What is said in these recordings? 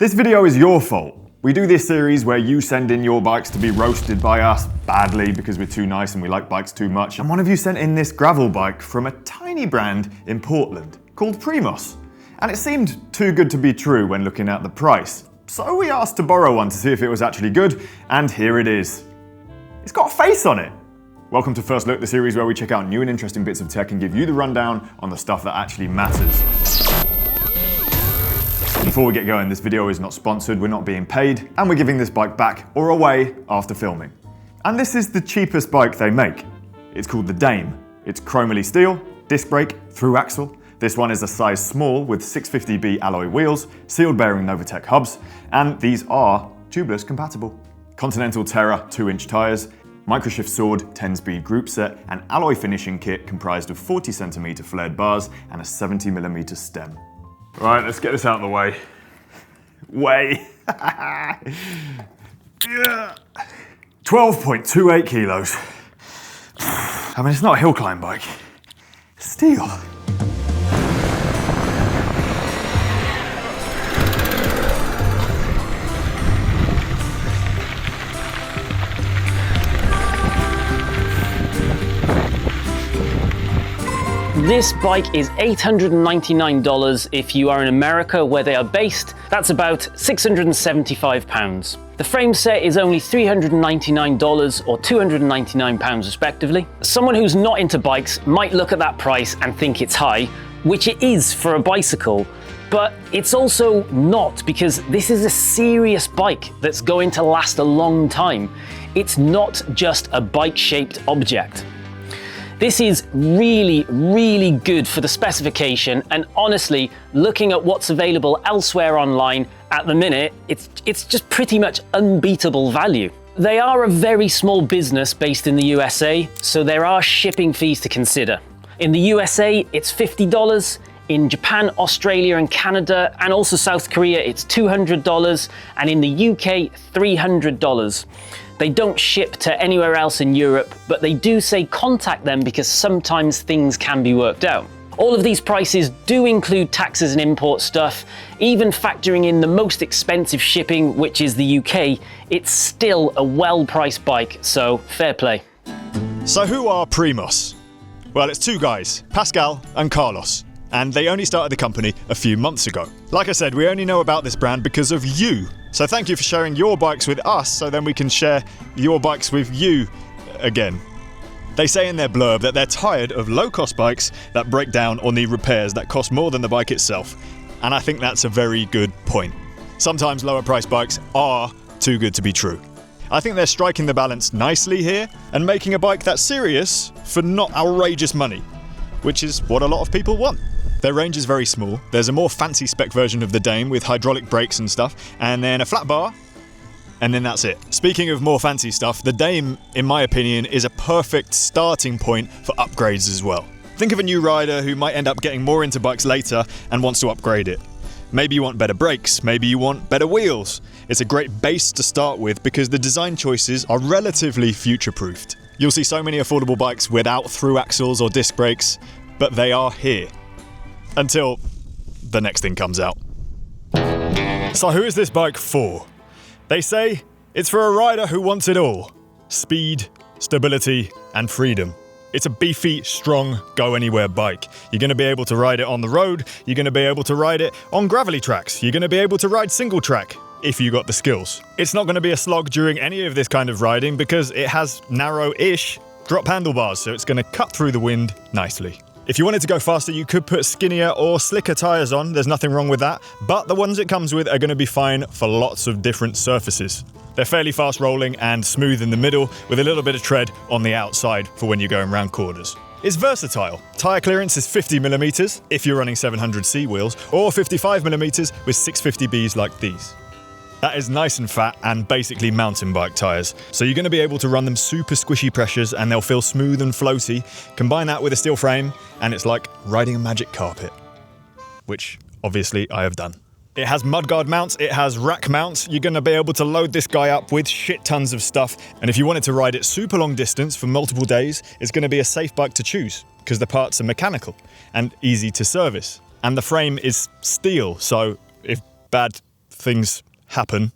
This video is your fault. We do this series where you send in your bikes to be roasted by us badly because we're too nice and we like bikes too much. And one of you sent in this gravel bike from a tiny brand in Portland called Primos. And it seemed too good to be true when looking at the price. So we asked to borrow one to see if it was actually good, and here it is. It's got a face on it. Welcome to First Look, the series where we check out new and interesting bits of tech and give you the rundown on the stuff that actually matters. Before we get going, this video is not sponsored, we're not being paid, and we're giving this bike back or away after filming. And this is the cheapest bike they make. It's called the Dame. It's chromally steel, disc brake, through axle. This one is a size small with 650B alloy wheels, sealed bearing Novatec hubs, and these are tubeless compatible. Continental Terra 2-inch tyres, Microshift Sword 10-speed group set, an alloy finishing kit comprised of 40cm flared bars and a 70mm stem. Right, let's get this out of the way. Yeah. 12.28 kilos. I mean, it's not a hill climb bike. It's steel. This bike is $899 if you are in America where they are based. That's about £675. The frame set is only $399 or £299 respectively. Someone who's not into bikes might look at that price and think it's high, which it is for a bicycle, but it's also not, because this is a serious bike that's going to last a long time. It's not just a bike-shaped object. This is really, really good for the specification, and honestly, looking at what's available elsewhere online at the minute, it's just pretty much unbeatable value. They are a very small business based in the USA, so there are shipping fees to consider. In the USA, it's $50. In Japan, Australia and Canada, and also South Korea, it's $200, and in the UK, $300. They don't ship to anywhere else in Europe, but they do say contact them because sometimes things can be worked out. All of these prices do include taxes and import stuff. Even factoring in the most expensive shipping, which is the UK, it's still a well-priced bike, so fair play. So who are Primos? Well, it's two guys, Pascal and Carlos, and they only started the company a few months ago. Like I said, we only know about this brand because of you. So thank you for sharing your bikes with us so then we can share your bikes with you again. They say in their blurb that they're tired of low-cost bikes that break down or need repairs that cost more than the bike itself. And I think that's a very good point. Sometimes lower-priced bikes are too good to be true. I think they're striking the balance nicely here and making a bike that's serious for not outrageous money, which is what a lot of people want. Their range is very small. There's a more fancy spec version of the Dame with hydraulic brakes and stuff, and then a flat bar, and then that's it. Speaking of more fancy stuff, the Dame, in my opinion, is a perfect starting point for upgrades as well. Think of a new rider who might end up getting more into bikes later and wants to upgrade it. Maybe you want better brakes, maybe you want better wheels. It's a great base to start with because the design choices are relatively future-proofed. You'll see so many affordable bikes without through axles or disc brakes, but they are here. Until the next thing comes out. So who is this bike for? They say it's for a rider who wants it all. Speed, stability, and freedom. It's a beefy, strong, go-anywhere bike. You're going to be able to ride it on the road, you're going to be able to ride it on gravelly tracks, you're going to be able to ride single track, if you got the skills. It's not going to be a slog during any of this kind of riding because it has narrow-ish drop handlebars, so it's going to cut through the wind nicely. If you wanted to go faster, you could put skinnier or slicker tyres on, there's nothing wrong with that, but the ones it comes with are going to be fine for lots of different surfaces. They're fairly fast rolling and smooth in the middle, with a little bit of tread on the outside for when you're going around corners. It's versatile. Tyre clearance is 50mm if you're running 700C wheels, or 55mm with 650Bs like these. That is nice and fat and basically mountain bike tyres. So you're going to be able to run them super squishy pressures and they'll feel smooth and floaty. Combine that with a steel frame and it's like riding a magic carpet. Which, obviously, I have done. It has mudguard mounts, it has rack mounts. You're going to be able to load this guy up with shit tons of stuff. And if you wanted to ride it super long distance for multiple days, it's going to be a safe bike to choose because the parts are mechanical and easy to service. And the frame is steel, so if bad things happen,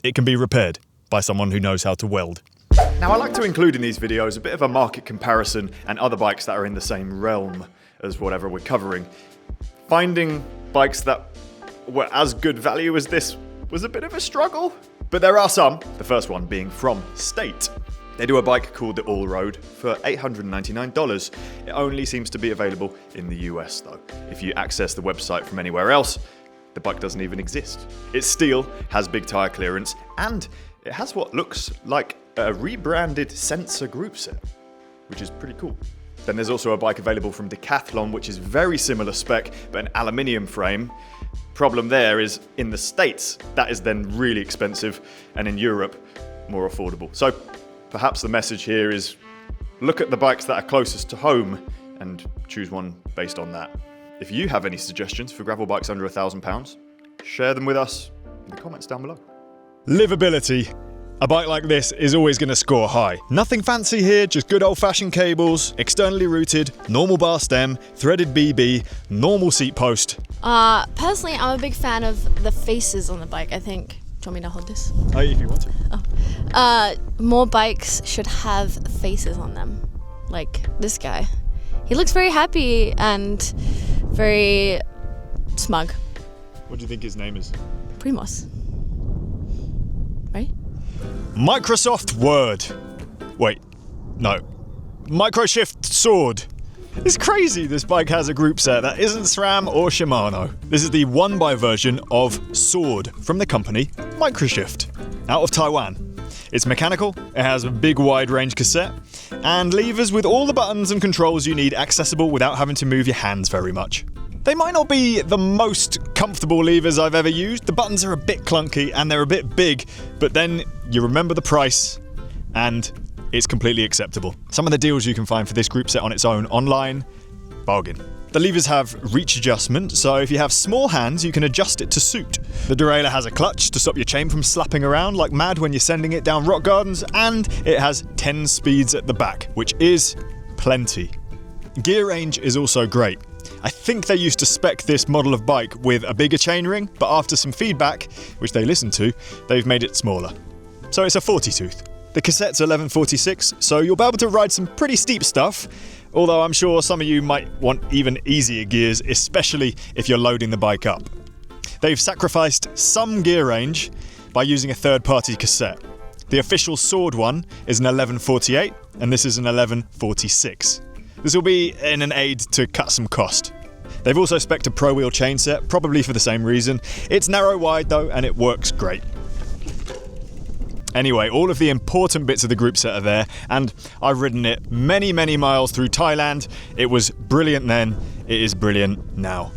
it can be repaired by someone who knows how to weld. Now, I like to include in these videos a bit of a market comparison and other bikes that are in the same realm as whatever we're covering. Finding bikes that were as good value as this was a bit of a struggle, but there are some, the first one being from State. They do a bike called the All Road for $899. It only seems to be available in the US though. If you access the website from anywhere else, the bike doesn't even exist. It's steel, has big tyre clearance, and it has what looks like a rebranded sensor group set, which is pretty cool. Then there's also a bike available from Decathlon, which is very similar spec, but an aluminium frame. Problem there is, in the States, that is then really expensive, and in Europe, more affordable. So perhaps the message here is look at the bikes that are closest to home and choose one based on that. If you have any suggestions for gravel bikes under £1,000, share them with us in the comments down below. Livability. A bike like this is always going to score high. Nothing fancy here, just good old-fashioned cables, externally routed, normal bar stem, threaded BB, normal seat post. Personally, I'm a big fan of the faces on the bike, I think. Do you want me to hold this? Oh, if you want to. More bikes should have faces on them. Like this guy. He looks very happy and very smug. What do you think his name is? Primos. Right? Microsoft Word. Wait, no. Microshift Sword. It's crazy this bike has a group set that isn't SRAM or Shimano. This is the 1x version of Sword from the company Microshift, out of Taiwan. It's mechanical, it has a big wide range cassette, and levers with all the buttons and controls you need accessible without having to move your hands very much. They might not be the most comfortable levers I've ever used, the buttons are a bit clunky and they're a bit big, but then you remember the price and it's completely acceptable. Some of the deals you can find for this group set on its own online, bargain. The levers have reach adjustment, so if you have small hands, you can adjust it to suit. The derailleur has a clutch to stop your chain from slapping around like mad when you're sending it down rock gardens, and it has 10 speeds at the back, which is plenty. Gear range is also great. I think they used to spec this model of bike with a bigger chainring, but after some feedback, which they listened to, they've made it smaller. So it's a 40-tooth. The cassette's 1146, so you'll be able to ride some pretty steep stuff, although I'm sure some of you might want even easier gears, especially if you're loading the bike up. They've sacrificed some gear range by using a third-party cassette. The official Sword one is an 1148, and this is an 1146. This will be in an aid to cut some cost. They've also spec'd a Pro Wheel chain set, probably for the same reason. It's narrow wide though, and it works great. Anyway, all of the important bits of the group set are there, and I've ridden it many, many miles through Thailand. It was brilliant then, it is brilliant now.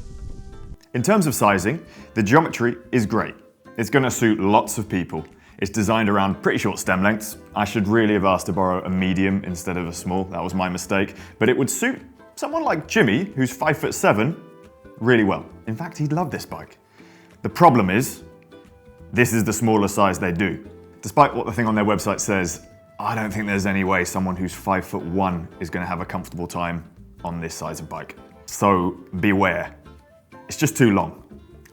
In terms of sizing, the geometry is great. It's going to suit lots of people. It's designed around pretty short stem lengths. I should really have asked to borrow a medium instead of a small, that was my mistake. But it would suit someone like Jimmy, who's 5'7", really well. In fact, he'd love this bike. The problem is, this is the smallest size they do. Despite what the thing on their website says, I don't think there's any way someone who's 5'1" is going to have a comfortable time on this size of bike. So beware. It's just too long.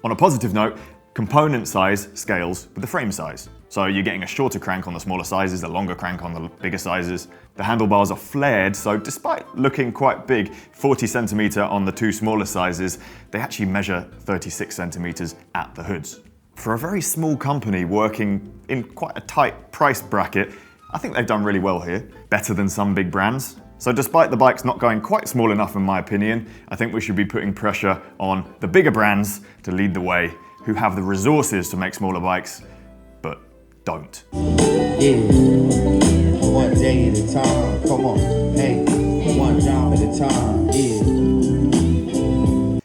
On a positive note, component size scales with the frame size. So you're getting a shorter crank on the smaller sizes, a longer crank on the bigger sizes. The handlebars are flared, so despite looking quite big, 40 centimeter on the two smaller sizes, they actually measure 36 centimeters at the hoods. For a very small company working in quite a tight price bracket, I think they've done really well here, better than some big brands. So despite the bikes not going quite small enough in my opinion, I think we should be putting pressure on the bigger brands to lead the way, who have the resources to make smaller bikes, but don't. Yeah, one day at a time, come on, hey, one job at a time, yeah.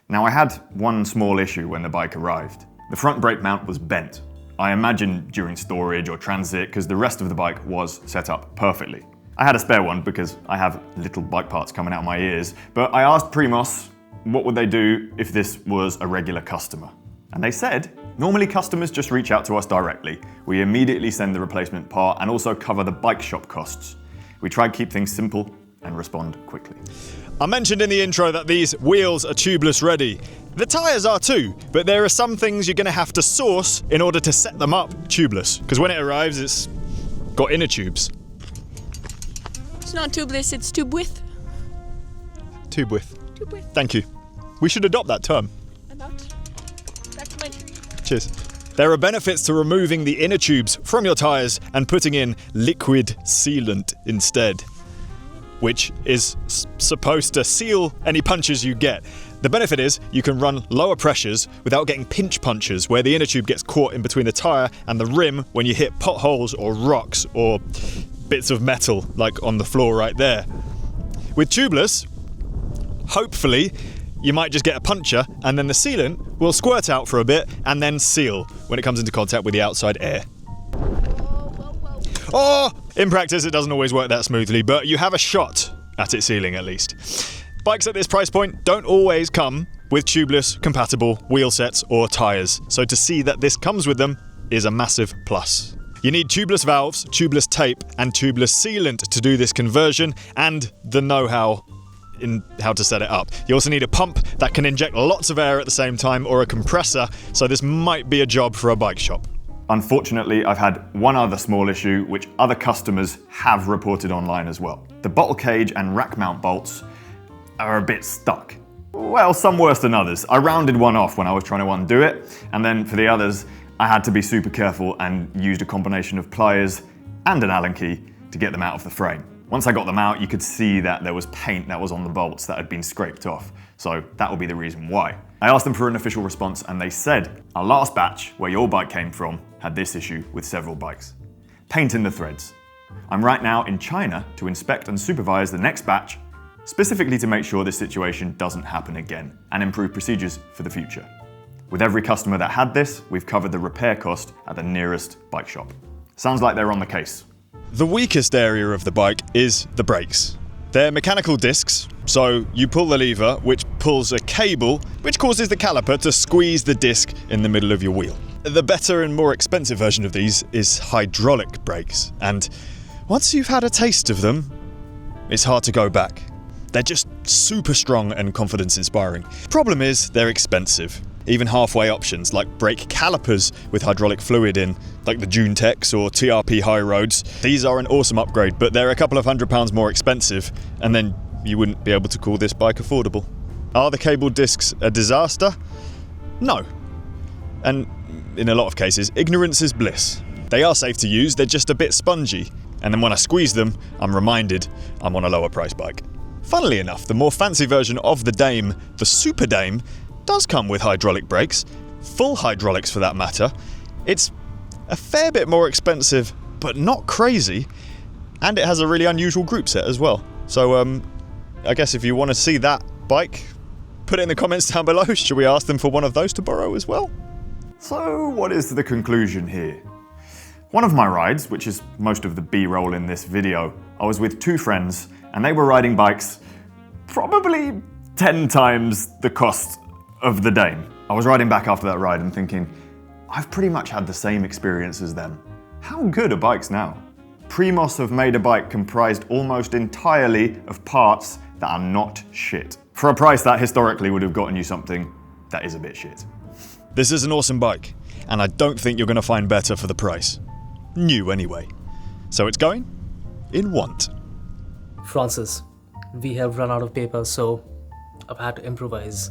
Now I had one small issue when the bike arrived. The front brake mount was bent. I imagine during storage or transit, because the rest of the bike was set up perfectly. I had a spare one because I have little bike parts coming out of my ears, but I asked Primos what would they do if this was a regular customer. And they said, normally customers just reach out to us directly. We immediately send the replacement part and also cover the bike shop costs. We try to keep things simple and respond quickly. I mentioned in the intro that these wheels are tubeless ready, The tyres are too, but there are some things you're going to have to source in order to set them up tubeless, because when it arrives it's got inner tubes. It's not tubeless, it's tube width. Tube width. Tube width. Thank you. We should adopt that term. I'm out. Back to my tree. Cheers. There are benefits to removing the inner tubes from your tyres and putting in liquid sealant instead, which is supposed to seal any punches you get. The benefit is you can run lower pressures without getting pinch punches where the inner tube gets caught in between the tyre and the rim when you hit potholes or rocks or bits of metal like on the floor right there. With tubeless, hopefully you might just get a puncture and then the sealant will squirt out for a bit and then seal when it comes into contact with the outside air. Oh! In practice it doesn't always work that smoothly, but you have a shot at it sealing at least. Bikes at this price point don't always come with tubeless compatible wheel sets or tyres, so to see that this comes with them is a massive plus. You need tubeless valves, tubeless tape and tubeless sealant to do this conversion and the know-how in how to set it up. You also need a pump that can inject lots of air at the same time or a compressor, so this might be a job for a bike shop. Unfortunately, I've had one other small issue which other customers have reported online as well. The bottle cage and rack mount bolts are a bit stuck. Well, some worse than others. I rounded one off when I was trying to undo it, and then for the others, I had to be super careful and used a combination of pliers and an Allen key to get them out of the frame. Once I got them out, you could see that there was paint that was on the bolts that had been scraped off, so that will be the reason why. I asked them for an official response and they said, our last batch, where your bike came from, had this issue with several bikes. Paint in the threads. I'm right now in China to inspect and supervise the next batch, specifically to make sure this situation doesn't happen again and improve procedures for the future. With every customer that had this, we've covered the repair cost at the nearest bike shop. Sounds like they're on the case. The weakest area of the bike is the brakes. They're mechanical discs, so you pull the lever, which pulls a cable, which causes the caliper to squeeze the disc in the middle of your wheel. The better and more expensive version of these is hydraulic brakes, and once you've had a taste of them, it's hard to go back. They're just super strong and confidence-inspiring. Problem is, they're expensive. Even halfway options like brake calipers with hydraulic fluid in, like the Dune Tex or TRP High Roads. These are an awesome upgrade, but they're a couple of £100 more expensive, and then you wouldn't be able to call this bike affordable. Are the cable discs a disaster? No. And in a lot of cases, ignorance is bliss. They are safe to use, they're just a bit spongy, and then when I squeeze them, I'm reminded I'm on a lower price bike. Funnily enough, the more fancy version of the Dame, the Super Dame, does come with hydraulic brakes, full hydraulics for that matter. It's a fair bit more expensive, but not crazy, and it has a really unusual group set as well. So I guess if you want to see that bike, put it in the comments down below. Should we ask them for one of those to borrow as well? So what is the conclusion here? One of my rides, which is most of the B-roll in this video, I was with two friends and they were riding bikes probably 10 times the cost of the Dame. I was riding back after that ride and thinking, I've pretty much had the same experience as them. How good are bikes now? Primos have made a bike comprised almost entirely of parts that are not shit, for a price that historically would have gotten you something that is a bit shit. This is an awesome bike, and I don't think you're going to find better for the price. New anyway. So it's going in want. Francis, we have run out of paper, so I've had to improvise.